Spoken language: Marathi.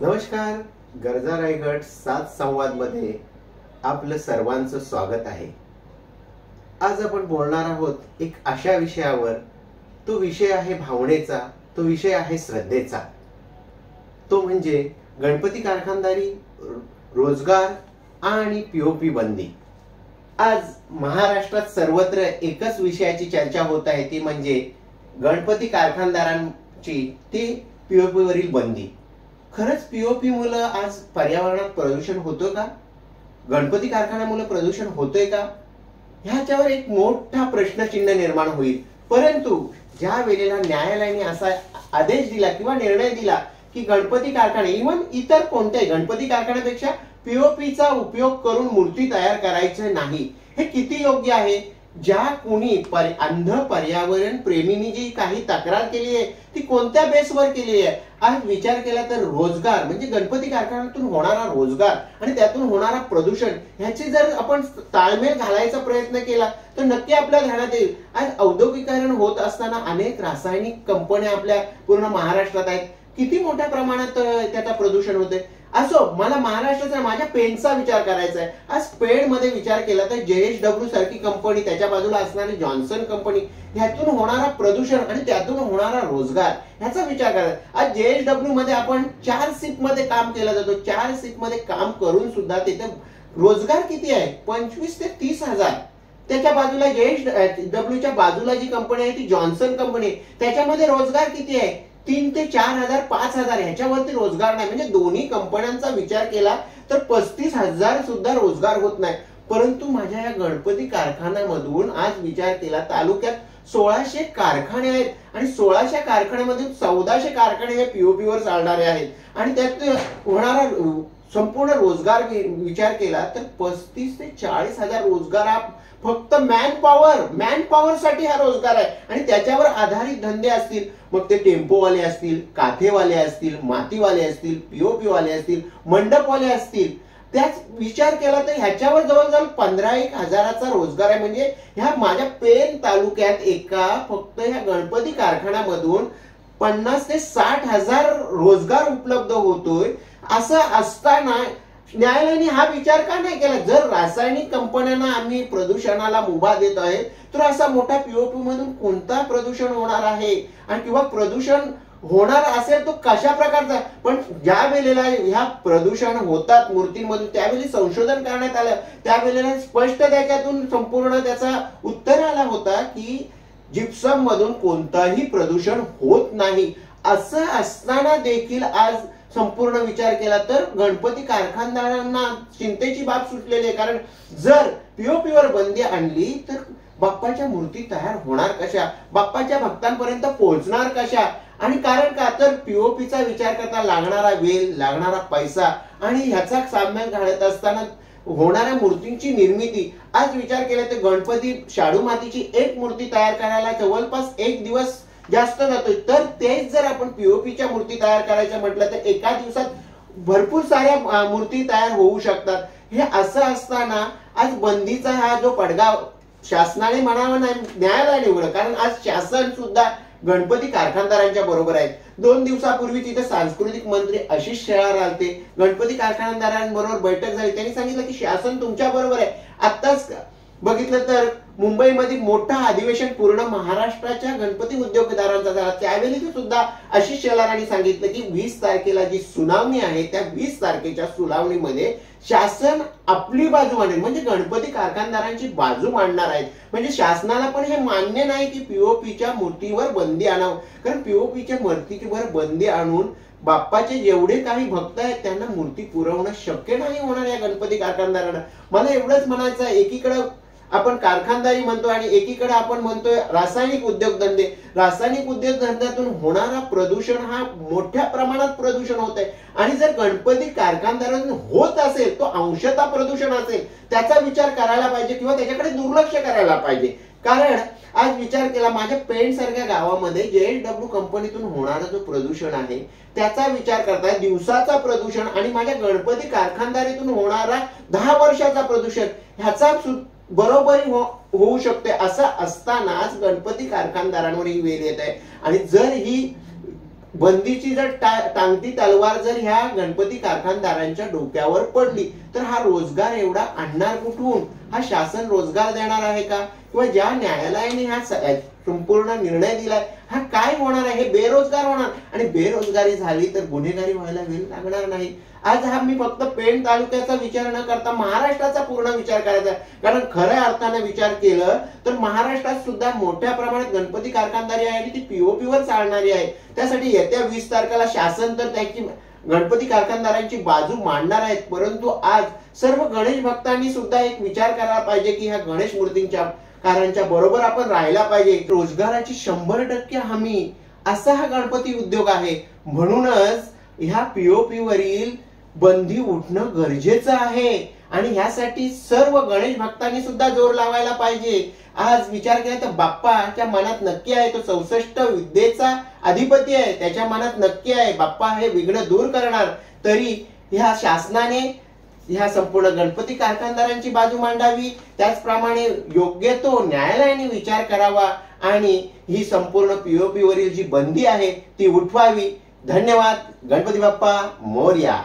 नमस्कार. गरजा रायगड सात संवाद मध्ये आपलं सर्वांचं स्वागत आहे. आज आपण बोलणार आहोत एक अशा विषयावर. तो विषय आहे भावनेचा, तो विषय आहे श्रद्धेचा. तो म्हणजे गणपती कारखानदारी, रोजगार आणि पीओपी बंदी. आज महाराष्ट्रात सर्वत्र एकच विषयाची चर्चा होत आहे, ती म्हणजे गणपती कारखानदारांची ती पीओपी वरील बंदी. खरंच पीओपी मुळे आज पर्यावरणात प्रदूषण होतं का? गणपती कारखान्यामुळे प्रदूषण होतंय का? ह्याच्यावर एक मोठा प्रश्नचिन्ह निर्माण होईल. परंतु ज्या वेळेला न्यायालयाने असा आदेश दिला किंवा निर्णय दिला की गणपती कारखाने, इव्हन इतर कोणत्याही गणपती कारखान्यापेक्षा पीओपीचा उपयोग करून मूर्ती तयार करायचे नाही, हे किती योग्य आहे? ज्या कोणी अंध पर्यावरण प्रेमींनी जी काही तक्रार केली आहे ती कोणत्या बेसवर केली आहे? आज विचार केला तर रोजगार म्हणजे गणपती कारखान्यातून होणारा रोजगार आणि त्यातून होणारा प्रदूषण ह्याची जर आपण ताळमेळ घालायचा प्रयत्न केला तर नक्की आपल्या ध्यानात येईल. आज औद्योगिकरण होत असताना अनेक रासायनिक कंपन्या आपल्या पूर्ण महाराष्ट्रात आहेत. किती मोठ्या प्रमाणात त्याचा प्रदूषण होते. असो, मला महाराष्ट्राचा माझ्या पेनचा विचार करायचा आहे. आज पेन मध्ये विचार केला तर JSW सारखी कंपनी, त्याच्या बाजूला असणारी जॉन्सन कंपनी, ह्यातून होणारा प्रदूषण आणि त्यातून होणारा रोजगार ह्याचा विचार करायचा. आज JSW मध्ये आपण 4 शिफ्ट मध्ये काम केलं जातो. 4 शिफ्ट मध्ये काम करून सुद्धा तिथे रोजगार किती आहे? 25 ते 30 हजार. त्याच्या बाजूला JSW च्या बाजूला जी कंपनी आहे ती जॉन्सन कंपनी, त्याच्यामध्ये रोजगार किती आहे? 3 ते 4 हजार, 5 हजार, ह्याच्यावरती रोजगार नाही. म्हणजे दोन्ही कंपन्यांचा विचार केला तर 35 हजार सुद्धा रोजगार होत नाही. परंतु माझ्या या गणपती कारखान्यामधून आज विचार केला तालुक्यात 1600 कारखाने आहेत आणि 1600 कारखान्यामधून 1400 कारखाने हे पीओपी वर चालणारे आहेत आणि त्यात होणारा संपूर्ण रोजगार विचार केला तर 35 ते 40 हजार रोजगार हा फक्त मॅन पॉवर साठी हा रोजगार आहे. आणि त्याच्यावर आधारित धंदे असतील, मग ते टेम्पोवाले असतील, काथेवाले असतील, मातीवाले असतील, पीओपी वाले असतील, मंडपवाले असतील. त्याच विचार केला तर ह्याच्यावर जवळजवळ 15-1 हजाराचा रोजगार आहे. म्हणजे ह्या माझ्या पेन तालुक्यात एका फक्त ह्या गणपती कारखान्यामधून 50 ते 60 हजार रोजगार उपलब्ध होतोय. असं असताना न्यायालयाने हा विचार का नाही केला? जर रासायनिक कंपन्यांना आम्ही प्रदूषणाला मुभा देत आहे तर असा मोठा पीओपी मधून कोणता प्रदूषण होणार आहे? आणि किंवा प्रदूषण होणार असेल तो कशा प्रकारचा? पण ज्या वेळेला ह्या प्रदूषण होतात मूर्तींमधून त्यावेळी संशोधन करण्यात आलं, त्यावेळेला स्पष्ट त्याच्यातून संपूर्ण त्याचा उत्तर आला होता की जिप्सम मधून कोणताही प्रदूषण होत नाही. असं असताना देखील आज संपूर्ण विचार केला तर गणपती कारखानदारांना चिंतेची बाब सुटलेली आहे. कारण जर पीओपी वर बंदी आणली तर बाप्पाच्या मूर्ती तयार होणार कशा? बाप्पाच्या भक्तांपर्यंत पोहोचणार कशा? आणि कारण का तर पीओपीचा विचार करता लागणारा वेळ, लागणारा पैसा आणि ह्याचा साम्य घालत असताना होणाऱ्या मूर्तींची निर्मिती. आज विचार केला तर गणपती शाडू मातीची एक मूर्ती तयार करायला जवळपास 1 दिवस जास्त जातोय. तर तेच जर आपण पीओपीच्या मूर्ती तयार करायच्या म्हटलं तर एका दिवसात भरपूर साऱ्या मूर्ती तयार होऊ शकतात. हे असं असताना आज बंदीचा हा जो पडगा शासनाने म्हणावा नाही, न्यायालयाने उघडलं. कारण आज शासन सुद्धा गणपती कारखानदारांच्या बरोबर आहेत. 2 दिवसापूर्वी तिथे सांस्कृतिक मंत्री आशिष शेलार आलते, गणपती कारखानदारांबरोबर बैठक झाली. त्यांनी सांगितलं की शासन तुमच्या बरोबर आहे. आताच बघितलं तर मुंबईमध्ये मोठा अधिवेशन पूर्ण महाराष्ट्राच्या गणपती उद्योगदारांचा झाला. त्यावेळी सुद्धा आशिष शेलारांनी सांगितलं की 20 तारखेला जी सुनावणी आहे त्या 20 तारखेच्या सुनावणीमध्ये शासन आपली बाजू मांडेल. म्हणजे गणपती कारखानदारांची बाजू मांडणार आहेत. म्हणजे शासनाला पण हे मान्य नाही की पीओपीच्या मूर्तीवर बंदी आणावं. कारण पीओपीच्या मूर्तीवर बंदी आणून बाप्पाचे जेवढे काही भक्त आहेत त्यांना मूर्ती पुरवणं शक्य नाही होणार या गणपती कारखानदारांना. मला एवढंच म्हणायचं आहे, एकीकडे आपण कारखानदारी म्हणतोय आणि एकीकडे आपण म्हणतोय रासायनिक उद्योगधंदे. रासायनिक उद्योगधंद्यातून होणारा प्रदूषण हा मोठ्या प्रमाणात प्रदूषण होत आहे. आणि जर गणपती कारखानदारांना होत असेल तो अंशतः प्रदूषण असेल, त्याचा विचार करायला पाहिजे किंवा त्याच्याकडे दुर्लक्ष करायला पाहिजे. कारण आज विचार केला माझ्या पेण सारख्या गावामध्ये JSW कंपनीतून होणारा जो प्रदूषण आहे त्याचा विचार करता दिवसाचा प्रदूषण आणि माझ्या गणपती कारखानदारीतून होणारा 10 वर्षाचा प्रदूषण ह्याचा बरोबरी होऊ शकते. असं असतानाच गणपती कारखानदारांवर ही वेळ येत आहे. आणि जर ही बंदीची जर टांगती तलवार जर ह्या गणपती कारखानदारांच्या डोक्यावर पडली तर हा रोजगार एवढा आणणार कुठून? हा शासन रोजगार देणार आहे का? किंवा ज्या न्यायालयाने हा संपूर्ण निर्णय दिलाय हा काय होणार आहे? हे बेरोजगार होणार, आणि बेरोजगारी झाली तर गुन्हेगारी व्हायला वेळ लागणार नाही. आज हा मी फक्त पेण तालुक्याचा विचार न करता महाराष्ट्राचा पूर्ण विचार करायचा, कारण खऱ्या अर्थाने विचार केलं तर महाराष्ट्रात सुद्धा मोठ्या प्रमाणात गणपती कारखानदारी आहे आणि ती पीओपी वर चालणारी आहे. त्यासाठी येत्या 20 तारखेला शासन तर त्याची गणपती कारखानदारांची बाजू मांडणार आहेत, परंतु आज सर्व गणेश भक्तांनी सुद्धा एक विचार करायला पाहिजे की ह्या गणेश मूर्तींच्या कारांच्या बरोबर आपण राहायला पाहिजे. रोजगाराची 100% हमी असा हा गणपती उद्योग आहे. म्हणूनच ह्या पीओपी वरील बंदी उठणं गरजेचं आहे आणि ह्यासाठी सर्व गणेश भक्तांनी सुद्धा जोर लावायला पाहिजे. आज विचार केला तर बाप्पाच्या मनात नक्की आहे, तो 64 विद्येचा अधिपती आहे, त्याच्या मनात नक्की आहे बाप्पा हे विघ्न दूर करणार. तरी ह्या शासनाने ह्या संपूर्ण गणपती कारखानदारांची बाजू मांडावी, त्याचप्रमाणे योग्य तो न्यायालयाने विचार करावा आणि ही संपूर्ण पीओपी वरील जी बंदी आहे ती उठवावी. धन्यवाद. गणपती बाप्पा मोरया.